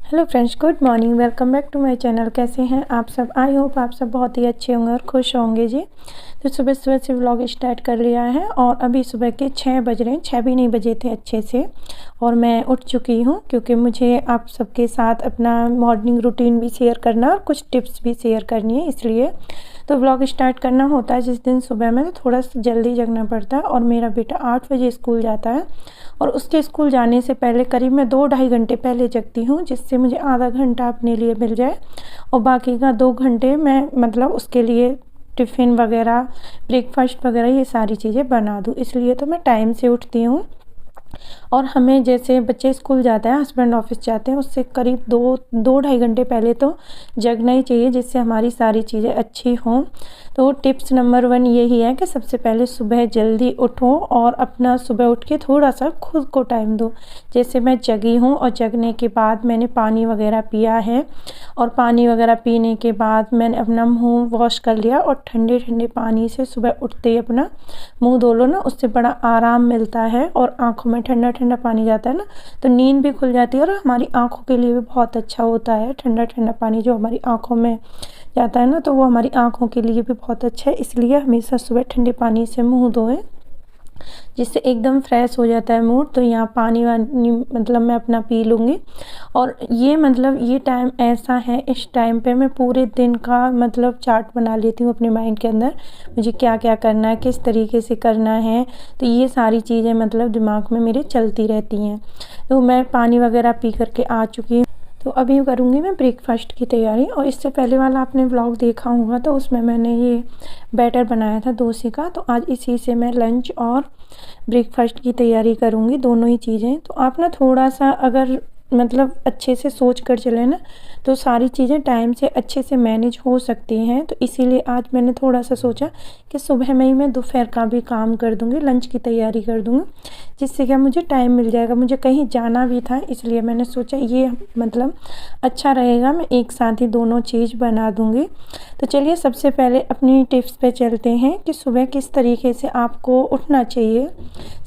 Hello friends, good morning. Welcome back to my channel. कैसे हैं आप सब? आई होप आप सब बहुत ही अच्छे होंगे और खुश होंगे जी। तो सुबह सुबह से व्लॉग स्टार्ट कर लिया है और अभी सुबह के 6 बज रहे हैं। 6 भी नहीं बजे थे अच्छे से, और मैं उठ चुकी हूँ क्योंकि मुझे आप सबके साथ अपना मॉर्निंग रूटीन भी शेयर करना और कुछ टिप्स भी शेयर करनी है, इसलिए तो व्लॉग स्टार्ट करना होता है जिस दिन सुबह में, तो थोड़ा सा जल्दी जगना पड़ता है। और मेरा बेटा 8 बजे स्कूल जाता है और उसके स्कूल जाने से पहले करीब मैं 2-2.5 घंटे पहले जगती हूँ, जिससे मुझे आधा घंटा अपने लिए मिल जाए और बाकी का 2 घंटे मैं मतलब उसके लिए टिफ़िन वगैरह, ब्रेकफास्ट वगैरह ये सारी चीज़ें बना दूँ। इसलिए तो मैं टाइम से उठती हूँ। और हमें जैसे बच्चे स्कूल जाते हैं, हस्बैंड ऑफिस जाते हैं, उससे करीब 2-2.5 घंटे पहले तो जगना ही चाहिए, जिससे हमारी सारी चीज़ें अच्छी हों। तो टिप्स नंबर 1 यही है कि सबसे पहले सुबह जल्दी उठो और अपना सुबह उठ के थोड़ा सा खुद को टाइम दो। जैसे मैं जगी हूँ और जगने के बाद मैंने पानी वगैरह पिया है, और पानी वगैरह पीने के बाद मैंने अपना मुँह वॉश कर लिया, और ठंडे ठंडे पानी से सुबह उठते ही अपना मुँह धो लो ना, उससे बड़ा आराम मिलता है और आँखों में ठंडा ठंडा पानी जाता है ना, तो नींद भी खुल जाती है और हमारी आँखों के लिए भी बहुत अच्छा होता है। ठंडा ठंडा पानी जो हमारी आँखों में जाता है ना, तो वो हमारी आँखों के लिए भी बहुत अच्छा है। इसलिए हमेशा सुबह ठंडे पानी से मुँह धोएं, जिससे एकदम फ्रेश हो जाता है मूड। तो यहाँ पानी वानी मतलब मैं अपना पी लूँगी, और ये मतलब ये टाइम ऐसा है, इस टाइम पे मैं पूरे दिन का मतलब चार्ट बना लेती हूँ अपने माइंड के अंदर, मुझे क्या क्या करना है, किस तरीके से करना है। तो ये सारी चीज़ें मतलब दिमाग में मेरे चलती रहती हैं। तो मैं पानी वगैरह पी करके आ चुकी हूँ। तो अभी करूँगी मैं ब्रेकफास्ट की तैयारी। और इससे पहले वाला आपने व्लॉग देखा होगा, तो उसमें मैंने ये बैटर बनाया था डोसे का। तो आज इसी से मैं लंच और ब्रेकफास्ट की तैयारी करूँगी, दोनों ही चीज़ें। तो आप ना थोड़ा सा अगर मतलब अच्छे से सोच कर चले ना, तो सारी चीज़ें टाइम से अच्छे से मैनेज हो सकती हैं। तो इसीलिए आज मैंने थोड़ा सा सोचा कि सुबह में ही मैं दोपहर का भी काम कर दूँगी, लंच की तैयारी कर दूँगी, जिससे क्या मुझे टाइम मिल जाएगा। मुझे कहीं जाना भी था, इसलिए मैंने सोचा ये मतलब अच्छा रहेगा, मैं एक साथ ही दोनों चीज़ बना दूँगी। तो चलिए सबसे पहले अपनी टिप्स पे चलते हैं कि सुबह किस तरीके से आपको उठना चाहिए।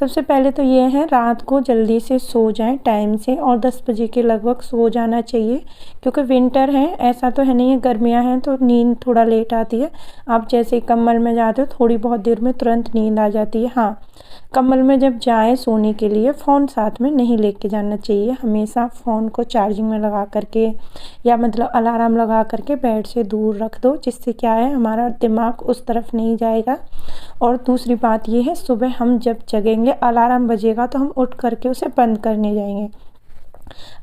सबसे पहले तो ये है, रात को जल्दी से सो जाएं टाइम से, और 10 बजे के लगभग सो जाना चाहिए, क्योंकि विंटर है, ऐसा तो है नहीं है गर्मियां हैं तो नींद थोड़ा लेट आती है। आप जैसे कंबल में जाते हो थोड़ी बहुत देर में तुरंत नींद आ जाती है। हाँ, कंबल में जब जाएं सोने के लिए फ़ोन साथ में नहीं लेके जाना चाहिए। हमेशा फ़ोन को चार्जिंग में लगा करके या मतलब अलार्म लगा करके बेड से दूर रख दो, जिससे क्या है हमारा दिमाग उस तरफ नहीं जाएगा। और दूसरी बात ये है, सुबह हम जब जगेंगे अलार्म बजेगा तो हम उठ करके उसे बंद करने जाएंगे।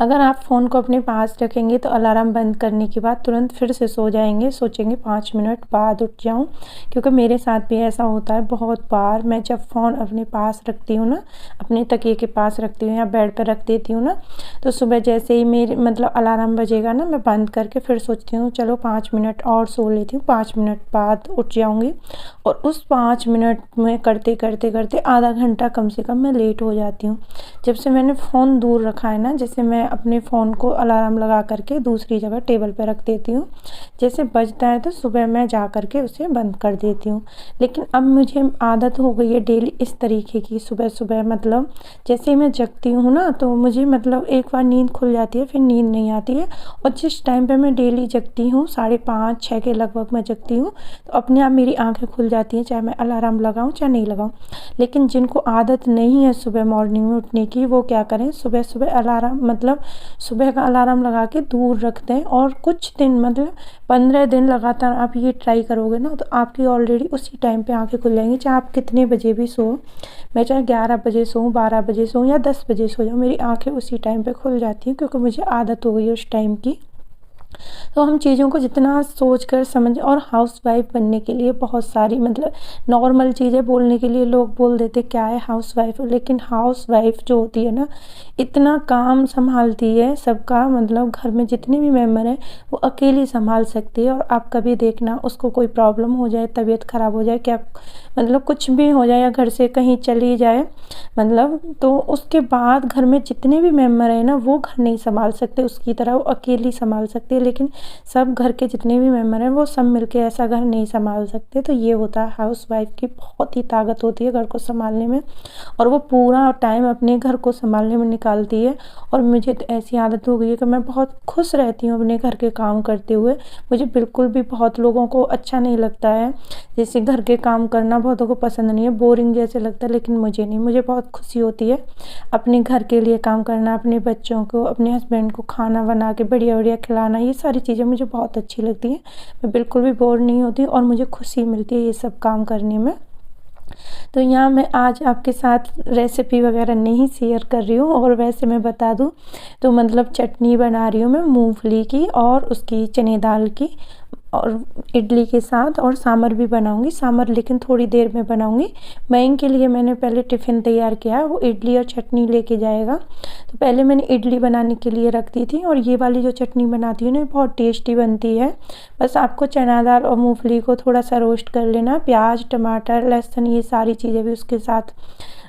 अगर आप फ़ोन को अपने पास रखेंगे तो अलार्म बंद करने के बाद तुरंत फिर से सो जाएंगे, सोचेंगे 5 मिनट बाद उठ जाऊं। क्योंकि मेरे साथ भी ऐसा होता है बहुत बार। मैं जब फ़ोन अपने पास रखती हूँ ना, अपने तकिए के पास रखती हूँ या बेड पर रख देती हूँ ना, तो सुबह जैसे ही मेरे मतलब अलार्म बजेगा ना, मैं बंद करके फिर सोचती हूँ चलो 5 मिनट और सो लेती हूँ, 5 मिनट बाद उठ जाऊँगी। और उस 5 मिनट में करते करते करते आधा घंटा कम से कम मैं लेट हो जाती हूँ। जब से मैंने फ़ोन दूर रखा है ना, जैसे मैं अपने फ़ोन को अलार्म लगा करके दूसरी जगह टेबल पे रख देती हूँ, जैसे बजता है तो सुबह मैं जा करके उसे बंद कर देती हूँ। लेकिन अब मुझे आदत हो गई है डेली इस तरीके की, सुबह सुबह मतलब जैसे ही मैं जगती हूँ ना, तो मुझे मतलब एक बार नींद खुल जाती है, फिर नींद नहीं आती है। और जिस टाइम पे मैं डेली जगती हूँ 5:30-6 के लगभग मैं जगती हूँ, तो अपने आप मेरी आँखें खुल जाती हैं, चाहे मैं अलार्म लगाऊँ चाहे नहीं लगाऊँ। लेकिन जिनको आदत नहीं है सुबह मॉर्निंग में उठने की, वो क्या करें, सुबह सुबह अलार्म मतलब सुबह का अलार्म लगा के दूर रख दें। और कुछ दिन मतलब 15 दिन लगातार आप ये ट्राई करोगे ना, तो आपकी ऑलरेडी उसी टाइम पे आंखें खुल जाएंगी। चाहे आप कितने बजे भी सो, मैं चाहे 11 बजे सोऊं, 12 बजे सोऊं या 10 बजे सो जाऊं, मेरी आंखें उसी टाइम पे खुल जाती हैं, क्योंकि मुझे आदत हो गई है उस टाइम की। तो हम चीज़ों को जितना सोच कर समझ, और हाउसवाइफ बनने के लिए बहुत सारी मतलब नॉर्मल चीज़ें बोलने के लिए लोग बोल देते क्या है हाउसवाइफ, लेकिन हाउसवाइफ जो होती है ना, इतना काम संभालती है सबका, मतलब घर में जितने भी मेंबर हैं वो अकेली संभाल सकती है। और आप कभी देखना उसको कोई प्रॉब्लम हो जाए, तबीयत ख़राब हो जाए, क्या मतलब कुछ भी हो जाए, या घर से कहीं चली जाए मतलब, तो उसके बाद घर में जितने भी मेंबर हैं ना, वो घर नहीं संभाल सकते उसकी तरह, वो अकेली संभाल सकती है। लेकिन सब घर के जितने भी मेंबर हैं वो सब मिलके ऐसा घर नहीं संभाल सकते। तो ये होता है हाउसवाइफ की बहुत ही ताकत होती है घर को संभालने में, और वो पूरा टाइम अपने घर को संभालने में निकालती है। और मुझे तो ऐसी आदत हो गई है कि मैं बहुत खुश रहती हूँ अपने घर के काम करते हुए। मुझे बिल्कुल भी, बहुत लोगों को अच्छा नहीं लगता है, जैसे घर के काम करना बहुतों को पसंद नहीं है, बोरिंग जैसे लगता है, लेकिन मुझे नहीं, मुझे बहुत खुशी होती है अपने घर के लिए काम करना, अपने बच्चों को, अपने हस्बैंड को खाना बना के बढ़िया बढ़िया खिलाना। ये सारी चीज़ें मुझे बहुत अच्छी लगती हैं। मैं बिल्कुल भी बोर नहीं होती और मुझे खुशी मिलती है ये सब काम करने में। तो यहाँ मैं आज आपके साथ रेसिपी वगैरह नहीं शेयर कर रही हूँ, और वैसे मैं बता दूँ तो मतलब चटनी बना रही हूँ मैं मूंगफली की और उसकी चने दाल की, और इडली के साथ, और सांभर भी बनाऊंगी। सांभर लेकिन थोड़ी देर में बनाऊंगी। मयंक के लिए मैंने पहले टिफ़िन तैयार किया है, वो इडली और चटनी लेके जाएगा। तो पहले मैंने इडली बनाने के लिए रख दी थी, और ये वाली जो चटनी बनाती हूँ ना बहुत टेस्टी बनती है। बस आपको चना दाल और मूंगफली को थोड़ा सा रोस्ट कर लेना, प्याज टमाटर लहसुन ये सारी चीज़ें भी उसके साथ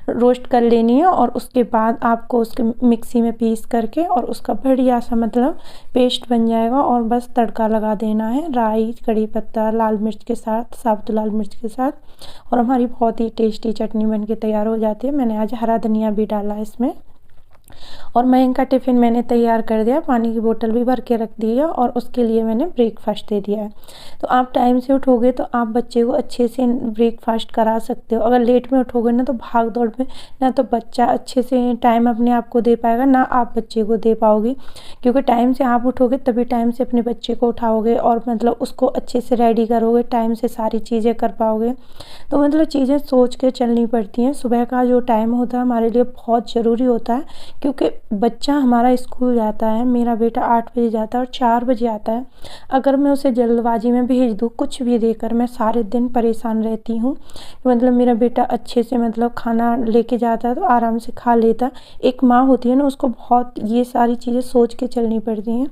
रोस्ट कर लेनी है, और उसके बाद आपको उसके मिक्सी में पीस करके और उसका बढ़िया सा मतलब पेस्ट बन जाएगा, और बस तड़का लगा देना है राई कड़ी पत्ता लाल मिर्च के साथ, साबुत लाल मिर्च के साथ, और हमारी बहुत ही टेस्टी चटनी बन के तैयार हो जाती है। मैंने आज हरा धनिया भी डाला है इसमें। और मयंक का टिफ़िन मैंने तैयार कर दिया, पानी की बोतल भी भर के रख दी है, और उसके लिए मैंने ब्रेकफास्ट दे दिया है। तो आप टाइम से उठोगे तो आप बच्चे को अच्छे से ब्रेकफास्ट करा सकते हो। अगर लेट में उठोगे ना तो भाग दौड़ में ना तो बच्चा अच्छे से टाइम अपने आप को दे पाएगा, ना आप बच्चे को दे पाओगे, क्योंकि टाइम से आप उठोगे तभी टाइम से अपने बच्चे को उठाओगे और मतलब उसको अच्छे से रेडी करोगे, टाइम से सारी चीज़ें कर पाओगे। तो मतलब चीज़ें सोच के चलनी पड़ती हैं। सुबह का जो टाइम होता है हमारे लिए बहुत ज़रूरी होता है, क्योंकि बच्चा हमारा स्कूल जाता है, मेरा बेटा 8 बजे जाता है और 4 बजे आता है। अगर मैं उसे जल्दबाजी में भेज दूँ कुछ भी देकर, मैं सारे दिन परेशान रहती हूँ। मतलब मेरा बेटा अच्छे से मतलब खाना लेके जाता है तो आराम से खा लेता। एक माँ होती है ना, उसको बहुत ये सारी चीज़ें सोच के चलनी पड़ती हैं।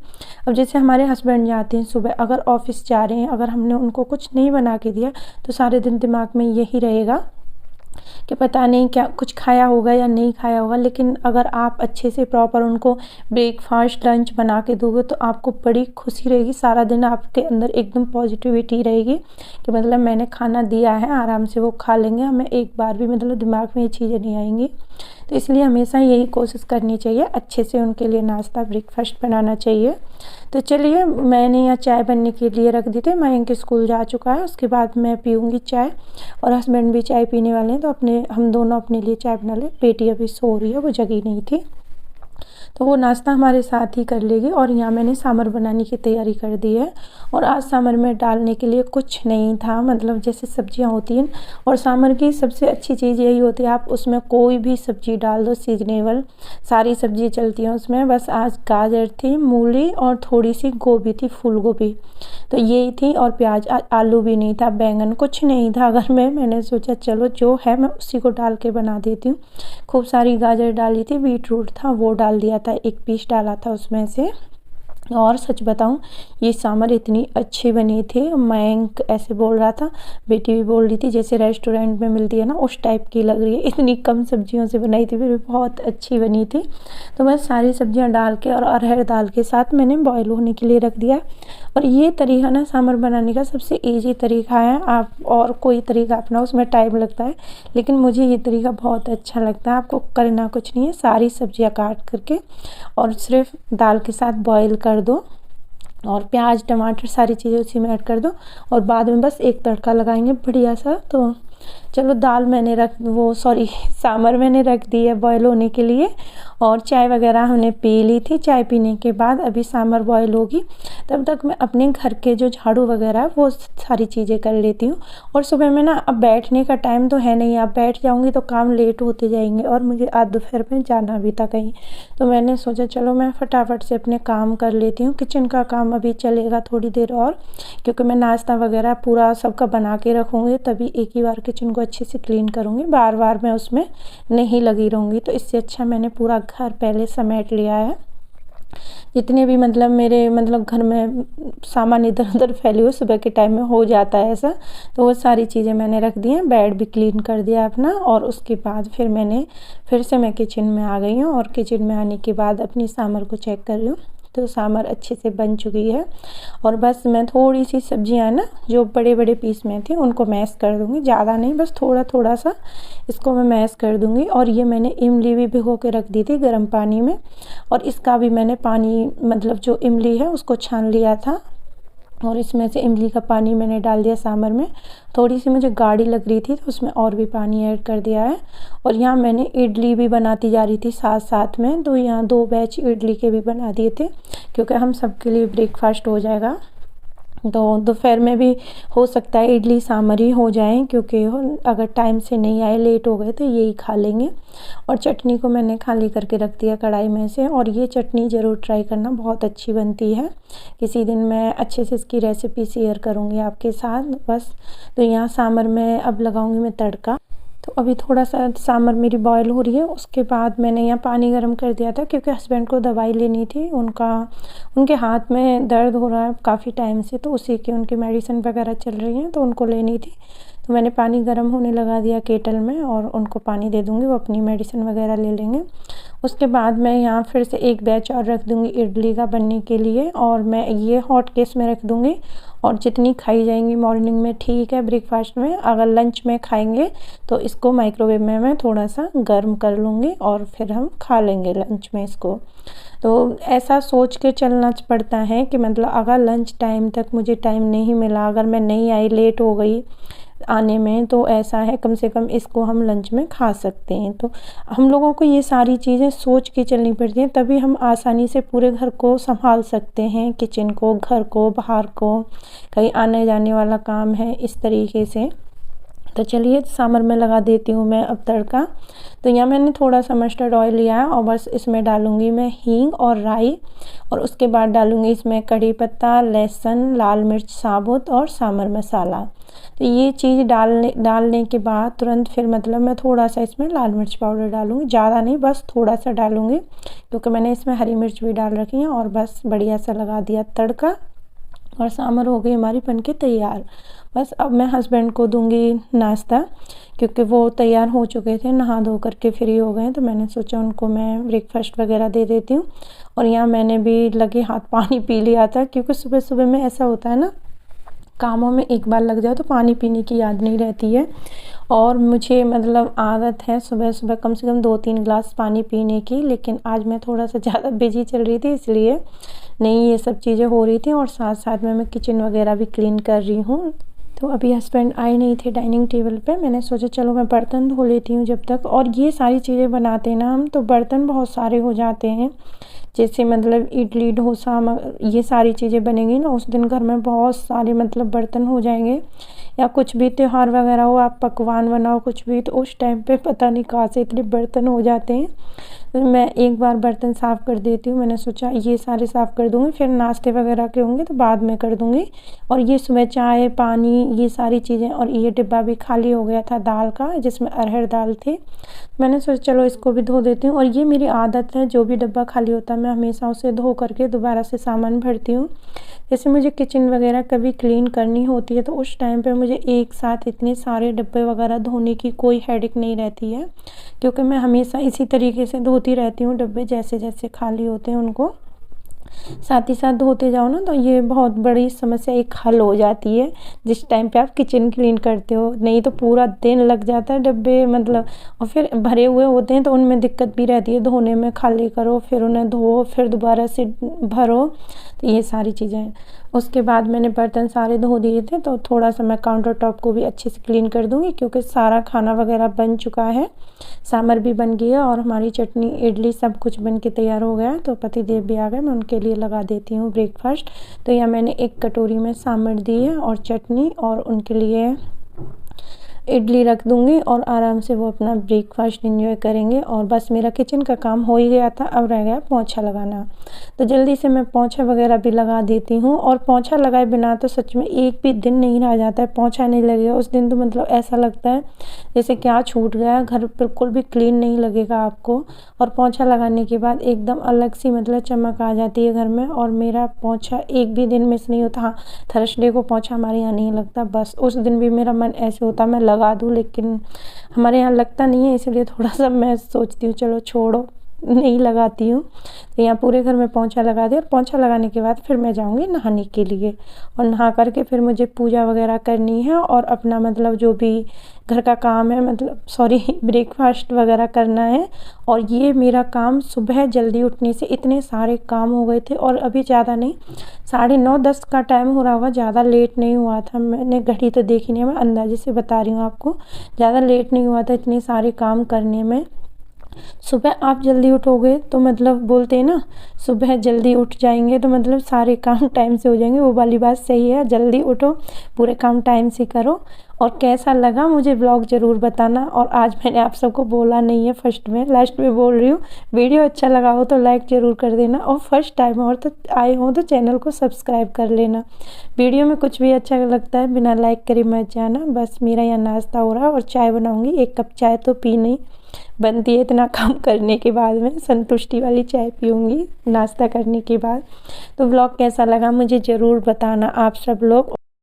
अब जैसे हमारे हस्बैंड जाते हैं सुबह, अगर ऑफिस जा रहे हैं, अगर हमने उनको कुछ नहीं बना के दिया तो सारे दिन दिमाग में यही रहेगा कि पता नहीं क्या कुछ खाया होगा या नहीं खाया होगा। लेकिन अगर आप अच्छे से प्रॉपर उनको ब्रेकफास्ट लंच बना के दोगे तो आपको बड़ी खुशी रहेगी, सारा दिन आपके अंदर एकदम पॉजिटिविटी रहेगी कि मतलब मैंने खाना दिया है, आराम से वो खा लेंगे, हमें एक बार भी मतलब दिमाग में ये चीज़ें नहीं आएंगी। तो इसलिए हमेशा यही कोशिश करनी चाहिए, अच्छे से उनके लिए नाश्ता ब्रेकफास्ट बनाना चाहिए। तो चलिए मैंने यहाँ चाय बनने के लिए रख दी थी, मयंक स्कूल जा चुका है, उसके बाद मैं पीऊँगी चाय, और हस्बैंड भी चाय पीने वाले हैं, तो हम दोनों अपने लिए चाय बना लें। बेटी अभी सो रही है, वो जगी नहीं थी, तो वो नाश्ता हमारे साथ ही कर लेगी। और यहाँ मैंने सांभर बनाने की तैयारी कर दी है, और आज सांभर में डालने के लिए कुछ नहीं था, मतलब जैसे सब्जियाँ होती हैं, और सांभर की सबसे अच्छी चीज़ यही होती है आप उसमें कोई भी सब्जी डाल दो, सीजनेबल सारी सब्जी चलती हैं उसमें। बस आज गाजर थी, मूली और थोड़ी सी गोभी थी, फूल गोभी, तो यही थी, और प्याज, आलू भी नहीं था, बैंगन कुछ नहीं था घर में। मैंने सोचा चलो जो है मैं उसी को डाल के बना देती हूँ। खूब सारी गाजर डाली थी, बीट रूट था वो डाल दिया था, एक पीस डाला था उसमें से। और सच बताऊं ये सांभर इतनी अच्छी बनी थी, मयंक ऐसे बोल रहा था, बेटी भी बोल रही थी जैसे रेस्टोरेंट में मिलती है ना उस टाइप की लग रही है, इतनी कम सब्जियों से बनाई थी, फिर भी बहुत अच्छी बनी थी। तो बस सारी सब्जियां डाल के और अरहर दाल के साथ मैंने बॉयल होने के लिए रख दिया। और ये तरीका ना सांभर बनाने का सबसे ईजी तरीका है, आप और कोई तरीका अपनाओ उसमें टाइम लगता है, लेकिन मुझे ये तरीका बहुत अच्छा लगता है। आपको करना कुछ नहीं है, सारी सब्जियां काट करके और सिर्फ दाल के साथ बॉयल कर दो, और प्याज टमाटर सारी चीज़ें उसी में ऐड कर दो, और बाद में बस एक तड़का लगाएंगे बढ़िया सा। तो चलो दाल मैंने सांभर मैंने रख दी है बॉयल होने के लिए, और चाय वगैरह हमने पी ली थी। चाय पीने के बाद अभी सांभर बॉयल होगी, तब तक मैं अपने घर के जो झाड़ू वगैरह वो सारी चीज़ें कर लेती हूँ। और सुबह में ना अब बैठने का टाइम तो है नहीं, आप बैठ जाऊँगी तो काम लेट होते जाएंगे, और मुझे आज दोपहर में जाना भी था कहीं, तो मैंने सोचा चलो मैं फटाफट से अपने काम कर लेती हूँ। किचन का काम अभी चलेगा थोड़ी देर और, क्योंकि मैं नाश्ता वगैरह पूरा सबका बना के रखूँगी, तभी एक ही बार किचन को अच्छे से क्लीन करूँगी, बार बार मैं उसमें नहीं लगी रहूँगी। तो इससे अच्छा मैंने पूरा घर पहले समेट लिया है। जितने भी मतलब मेरे मतलब घर में सामान इधर उधर फैले हुए सुबह के टाइम में हो जाता है ऐसा, तो वो सारी चीज़ें मैंने रख दी हैं, बेड भी क्लीन कर दिया अपना। और उसके बाद फिर से मैं किचन में आ गई हूँ, और किचन में आने के बाद अपनी सांभर को चेक कर रही हूँ। तो सांभर अच्छे से बन चुकी है। और बस मैं थोड़ी सी सब्जियां ना जो बड़े बड़े पीस में थी उनको मैश कर दूँगी, ज़्यादा नहीं, बस थोड़ा थोड़ा सा इसको मैं मैश कर दूँगी। और ये मैंने इमली भी भिगो के रख दी थी गर्म पानी में, और इसका भी मैंने पानी मतलब जो इमली है उसको छान लिया था, और इसमें से इमली का पानी मैंने डाल दिया सांभर में। थोड़ी सी मुझे गाढ़ी लग रही थी तो उसमें और भी पानी ऐड कर दिया है। और यहाँ मैंने इडली भी बनाती जा रही थी साथ साथ में, तो यहाँ 2 बैच इडली के भी बना दिए थे क्योंकि हम सबके लिए ब्रेकफास्ट हो जाएगा। तो दोपहर में भी हो सकता है इडली सांभर ही हो जाए, क्योंकि अगर टाइम से नहीं आए, लेट हो गए तो यही खा लेंगे। और चटनी को मैंने खाली करके रख दिया कढ़ाई में से, और ये चटनी ज़रूर ट्राई करना, बहुत अच्छी बनती है। किसी दिन मैं अच्छे से इसकी रेसिपी शेयर करूँगी आपके साथ। बस तो यहाँ सांभर में अब लगाऊँगी मैं तड़का। तो अभी थोड़ा सा सांभर मेरी बॉईल हो रही है, उसके बाद मैंने यहाँ पानी गर्म कर दिया था क्योंकि हस्बैंड को दवाई लेनी थी, उनके हाथ में दर्द हो रहा है काफ़ी टाइम से, तो उसी की उनकी मेडिसिन वगैरह चल रही हैं तो उनको लेनी थी। तो मैंने पानी गर्म होने लगा दिया केटल में, और उनको पानी दे दूँगी, वो अपनी मेडिसिन वगैरह ले लेंगे। उसके बाद मैं यहाँ फिर से एक बैच और रख दूँगी इडली का बनने के लिए, और मैं ये हॉट केस में रख दूँगी। और जितनी खाई जाएंगी मॉर्निंग में ठीक है ब्रेकफास्ट में, अगर लंच में खाएंगे तो इसको माइक्रोवेव में मैं थोड़ा सा गर्म कर लूँगी और फिर हम खा लेंगे लंच में इसको। तो ऐसा सोच के चलना पड़ता है कि मतलब अगर लंच टाइम तक मुझे टाइम नहीं मिला, अगर मैं नहीं आई, लेट हो गई आने में, तो ऐसा है कम से कम इसको हम लंच में खा सकते हैं। तो हम लोगों को ये सारी चीज़ें सोच के चलनी पड़ती हैं, तभी हम आसानी से पूरे घर को संभाल सकते हैं, किचन को, घर को, बाहर को, कहीं आने जाने वाला काम है, इस तरीके से। तो चलिए सांभर में लगा देती हूँ मैं अब तड़का। तो यहाँ मैंने थोड़ा सा मस्टर्ड ऑयल लिया है, और बस इसमें डालूँगी मैं हींग और राई, और उसके बाद डालूँगी इसमें कड़ी पत्ता, लहसुन, लाल मिर्च साबुत और सांभर मसाला। तो ये चीज़ डालने के बाद तुरंत फिर मतलब मैं थोड़ा सा इसमें लाल मिर्च पाउडर डालूँगी, ज़्यादा नहीं, बस थोड़ा सा डालूँगी क्योंकि मैंने इसमें हरी मिर्च भी डाल रखी है। और बस बढ़िया सा लगा दिया तड़का, और सांभर हो गई हमारी बनके तैयार। बस अब मैं हस्बैंड को दूंगी नाश्ता, क्योंकि वो तैयार हो चुके थे, नहा धो करके फ्री हो गए, तो मैंने सोचा उनको मैं ब्रेकफास्ट वगैरह दे देती हूँ। और यहाँ मैंने भी लगे हाथ पानी पी लिया था, क्योंकि सुबह सुबह में ऐसा होता है ना, कामों में एक बार लग जाए तो पानी पीने की याद नहीं रहती है। और मुझे मतलब आदत है सुबह सुबह कम से कम 2-3 गिलास पानी पीने की, लेकिन आज मैं थोड़ा सा ज़्यादा बिजी चल रही थी, इसलिए नहीं ये सब चीज़ें हो रही थी। और साथ साथ में मैं किचन वगैरह भी क्लीन कर रही हूँ। तो अभी हस्बैंड आए नहीं थे डाइनिंग टेबल पे, मैंने सोचा चलो मैं बर्तन धो लेती हूँ जब तक। और ये सारी चीज़ें बनाते ना हम, तो बर्तन बहुत सारे हो जाते हैं। जैसे मतलब इडली डोसा ये सारी चीज़ें बनेंगी ना, उस दिन घर में बहुत सारे मतलब बर्तन हो जाएंगे। या कुछ भी त्यौहार वगैरह हो, आप पकवान बनाओ कुछ भी, तो उस टाइम पे पता नहीं कहाँ से इतने बर्तन हो जाते हैं। तो मैं एक बार बर्तन साफ़ कर देती हूँ, मैंने सोचा ये सारे साफ़ कर दूँगी, फिर नाश्ते वगैरह के होंगे तो बाद में कर दूँगी। और ये सुबह चाय पानी ये सारी चीज़ें, और ये डिब्बा भी खाली हो गया था दाल का, जिसमें अरहर दाल थी, मैंने सोचा चलो इसको भी धो देती हूँ। और ये मेरी आदत है, जो भी डिब्बा खाली होता है मैं हमेशा उसे धो करके दोबारा से सामान भरती हूँ। जैसे मुझे किचन वगैरह कभी क्लीन करनी होती है तो उस टाइम पे मुझे एक साथ इतने सारे डिब्बे वगैरह धोने की कोई हेडेक नहीं रहती है, क्योंकि मैं हमेशा इसी तरीके से धोती रहती हूँ डिब्बे, जैसे जैसे खाली होते हैं उनको साथ ही साथ धोते जाओ ना, तो ये बहुत बड़ी समस्या एक हल हो जाती है जिस टाइम पे आप किचन क्लीन करते हो। नहीं तो पूरा दिन लग जाता है डिब्बे मतलब, और फिर भरे हुए होते हैं तो उनमें दिक्कत भी रहती है, धोने में, खाली करो फिर उन्हें धो फिर दोबारा से भरो, तो ये सारी चीज़ें। उसके बाद मैंने बर्तन सारे धो दिए थे, तो थोड़ा सा मैं काउंटर टॉप को भी अच्छे से क्लीन कर दूँगी, क्योंकि सारा खाना वगैरह बन चुका है, सांभर भी बन गया और हमारी चटनी इडली सब कुछ बन के तैयार हो गया। तो पतिदेव भी आ गए, मैं उनके लिए लगा देती हूँ ब्रेकफास्ट। तो यहाँ मैंने एक कटोरी में सांभर दी है और चटनी, और उनके लिए इडली रख दूँगी, और आराम से वो अपना ब्रेकफास्ट एंजॉय करेंगे। और बस मेरा किचन का काम हो ही गया था, अब रह गया पोंछा लगाना। तो जल्दी से मैं पोंछा वगैरह भी लगा देती हूँ। और पोंछा लगाए बिना तो सच में एक भी दिन नहीं रह जाता है, पोंछा नहीं लगेगा उस दिन तो मतलब ऐसा लगता है जैसे क्या छूट गया, घर बिल्कुल भी क्लीन नहीं लगेगा आपको। और पोंछा लगाने के बाद एकदम अलग सी मतलब चमक आ जाती है घर में। और मेरा पोंछा एक भी दिन मिस नहीं होता। हाँ, थर्सडे को पोंछा हमारे यहाँ नहीं लगता, बस उस दिन भी मेरा मन ऐसे होता मैं लगा दूँ, लेकिन हमारे यहाँ लगता नहीं है, इसलिए थोड़ा सा मैं सोचती हूँ चलो छोड़ो, नहीं लगाती हूँ। तो यहाँ पूरे घर में पोंछा लगा दिया और पोंछा लगाने के बाद फिर मैं जाऊँगी नहाने के लिए, और नहा करके फिर मुझे पूजा वगैरह करनी है और अपना मतलब जो भी घर का काम है, मतलब सॉरी ब्रेकफास्ट वगैरह करना है। और ये मेरा काम सुबह जल्दी उठने से इतने सारे काम हो गए थे, और अभी ज़्यादा नहीं 9:30-10 का टाइम हो रहा होगा, ज़्यादा लेट नहीं हुआ था। मैंने घड़ी तो देखी नहीं है, मैं अंदाजे से बता रही हूँ आपको, ज़्यादा लेट नहीं हुआ था इतने सारे काम करने में। सुबह आप जल्दी उठोगे तो मतलब बोलते हैं ना, सुबह जल्दी उठ जाएंगे तो मतलब सारे काम टाइम से हो जाएंगे, वो वाली बात सही है। जल्दी उठो, पूरे काम टाइम से करो। और कैसा लगा मुझे ब्लॉग ज़रूर बताना। और आज मैंने आप सबको बोला नहीं है, फर्स्ट में लास्ट में बोल रही हूँ। वीडियो अच्छा लगा हो तो लाइक ज़रूर कर देना, और फर्स्ट टाइम और तो आए हो तो चैनल को सब्सक्राइब कर लेना। वीडियो में कुछ भी अच्छा लगता है बिना लाइक करे मत जाना। बस मेरा यहाँ नाश्ता हो रहा है और चाय बनाऊँगी, 1 कप चाय तो पीनी बनती है, इतना काम करने के बाद में संतुष्टि वाली चाय पीऊँगी नाश्ता करने के बाद। तो व्लॉग कैसा लगा मुझे ज़रूर बताना आप सब लोग।